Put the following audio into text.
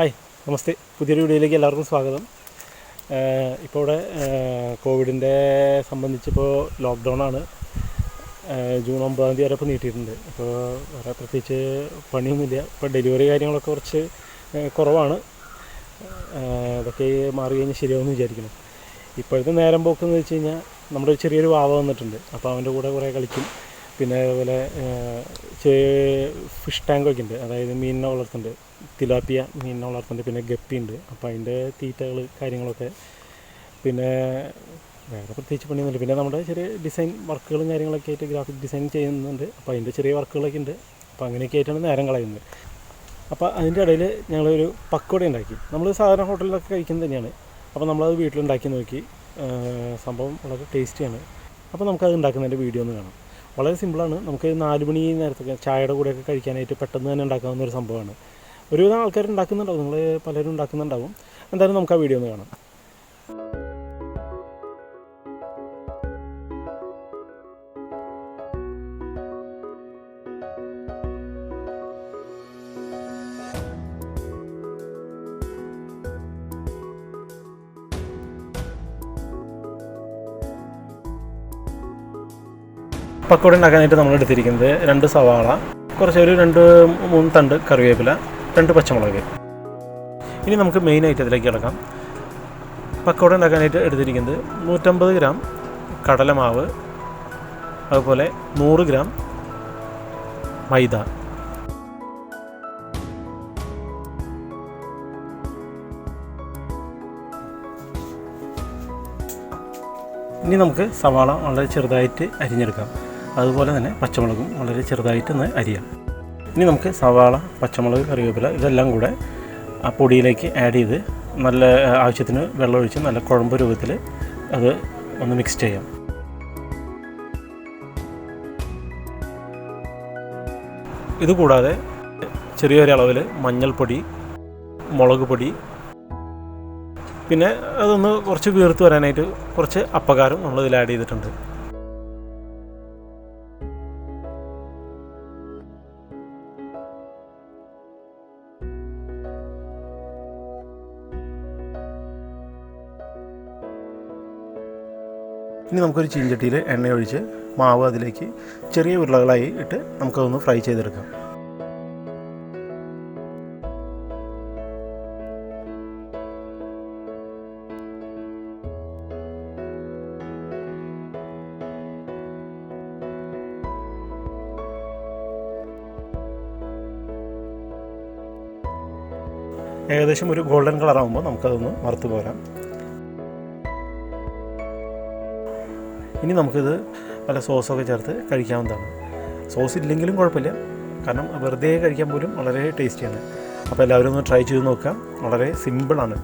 Hi, നമസ്തേ. പുതിയൊരു വീഡിയോയിലേക്ക് എല്ലാവർക്കും സ്വാഗതം. ഇപ്പോൾ ഇവിടെ കോവിഡിൻ്റെ സംബന്ധിച്ചിപ്പോൾ ലോക്ക്ഡൗണാണ്. ജൂൺ 9 വരെ ഇപ്പോൾ നീട്ടിയിട്ടുണ്ട്. അപ്പോൾ വേറെ പ്രത്യേകിച്ച് പണിയൊന്നുമില്ല. ഇപ്പോൾ ഡെലിവറി കാര്യങ്ങളൊക്കെ കുറച്ച് കുറവാണ്. അതൊക്കെ മാറി കഴിഞ്ഞാൽ ശരിയാവുമെന്ന് വിചാരിക്കണം. ഇപ്പോഴത്തെ നേരം പോക്കെന്ന് വെച്ച് കഴിഞ്ഞാൽ നമ്മുടെ ചെറിയൊരു വാവ വന്നിട്ടുണ്ട്. അപ്പോൾ അവൻ്റെ കൂടെ കുറേ കളിക്കും. പിന്നെ അതുപോലെ ഫിഷ് ടാങ്കൊക്കെ ഉണ്ട്, അതായത് മീനിനെ വളർത്തുന്നുണ്ട്, തിലാപ്പിയ മീനിനെ വളർത്തുന്നുണ്ട്, പിന്നെ ഗപ്പി ഉണ്ട്. അപ്പോൾ അതിൻ്റെ തീറ്റകൾ കാര്യങ്ങളൊക്കെ. പിന്നെ വേറെ പ്രത്യേകിച്ച് പണിയൊന്നുമില്ല. പിന്നെ നമ്മുടെ ചെറിയ ഡിസൈൻ വർക്കുകളും കാര്യങ്ങളൊക്കെ ആയിട്ട് ഗ്രാഫിക് ഡിസൈൻ ചെയ്യുന്നുണ്ട്. അപ്പോൾ അതിൻ്റെ ചെറിയ വർക്കുകളൊക്കെ ഉണ്ട്. അപ്പോൾ അങ്ങനെയൊക്കെ ആയിട്ടാണ് നേരം കളയുന്നത്. അപ്പോൾ അതിൻ്റെ ഇടയിൽ ഞങ്ങളൊരു പക്കോട ഉണ്ടാക്കി. നമ്മൾ സാധാരണ ഹോട്ടലിലൊക്കെ കഴിക്കുന്നത് തന്നെയാണ്. അപ്പോൾ നമ്മളത് വീട്ടിലുണ്ടാക്കി നോക്കി. സംഭവം വളരെ ടേസ്റ്റിയാണ്. അപ്പോൾ നമുക്കത് ഉണ്ടാക്കുന്നതിൻ്റെ വീഡിയോ ഒന്ന് കാണാം. വളരെ സിമ്പിളാണ്. നമുക്ക് 4 മണി നേരത്തൊക്കെ ചായയുടെ കൂടെയൊക്കെ കഴിക്കാനായിട്ട് പെട്ടെന്ന് തന്നെ ഉണ്ടാക്കാവുന്ന ഒരു സംഭവമാണ്. ഒരുവിധം ആൾക്കാർ ഉണ്ടാക്കുന്നുണ്ടാവും, നിങ്ങൾ പലരും ഉണ്ടാക്കുന്നുണ്ടാവും. എന്തായാലും നമുക്ക് ആ വീഡിയോ ഒന്ന് കാണാം. പക്കോട ഉണ്ടാക്കാനായിട്ട് നമ്മൾ എടുത്തിരിക്കുന്നത് 2 സവാള, കുറച്ച് ഒരു 2-3 തണ്ട് കറിവേപ്പില, 2 പച്ചമുളക്. ഇനി നമുക്ക് മെയിനായിട്ട് അതിലേക്ക് കിടക്കാം. പക്കോട ഉണ്ടാക്കാനായിട്ട് എടുത്തിരിക്കുന്നത് 150 ഗ്രാം കടലമാവ്, അതുപോലെ 100 ഗ്രാം മൈദ. ഇനി നമുക്ക് സവാള വളരെ ചെറുതായിട്ട് അരിഞ്ഞെടുക്കാം. അതുപോലെ തന്നെ പച്ചമുളകും വളരെ ചെറുതായിട്ടൊന്ന് അരിയാം. ഇനി നമുക്ക് സവാള, പച്ചമുളക്, കറിവേപ്പില ഇതെല്ലാം കൂടെ ആ പൊടിയിലേക്ക് ആഡ് ചെയ്ത് നല്ല ആവശ്യത്തിന് വെള്ളമൊഴിച്ച് നല്ല കുഴമ്പ് രൂപത്തിൽ അത് ഒന്ന് മിക്സ് ചെയ്യാം. ഇതുകൂടാതെ ചെറിയൊരളവിൽ മഞ്ഞൾപ്പൊടി, മുളക് പൊടി, പിന്നെ അതൊന്ന് കുറച്ച് വീർത്ത് വരാനായിട്ട് കുറച്ച് അപ്പകാരം നമ്മളിതിൽ ആഡ് ചെയ്തിട്ടുണ്ട്. ഇനി നമുക്കൊരു ചീഞ്ചട്ടിയിൽ എണ്ണയൊഴിച്ച് മാവ് അതിലേക്ക് ചെറിയ ഉരുളകളായി ഇട്ട് നമുക്കതൊന്ന് ഫ്രൈ ചെയ്തെടുക്കാം. ഏകദേശം ഒരു ഗോൾഡൻ കളറാകുമ്പോൾ നമുക്കതൊന്ന് വറുത്ത് പോരാം. ഇനി നമുക്കിത് നല്ല സോസൊക്കെ ചേർത്ത് കഴിക്കാവുന്നതാണ്. സോസ് ഇല്ലെങ്കിലും കുഴപ്പമില്ല, കാരണം വെറുതെ കഴിക്കാൻ പോലും വളരെ ടേസ്റ്റിയാണ്. അപ്പോൾ എല്ലാവരും ഒന്ന് ട്രൈ ചെയ്ത് നോക്കാം. വളരെ സിമ്പിളാണ്.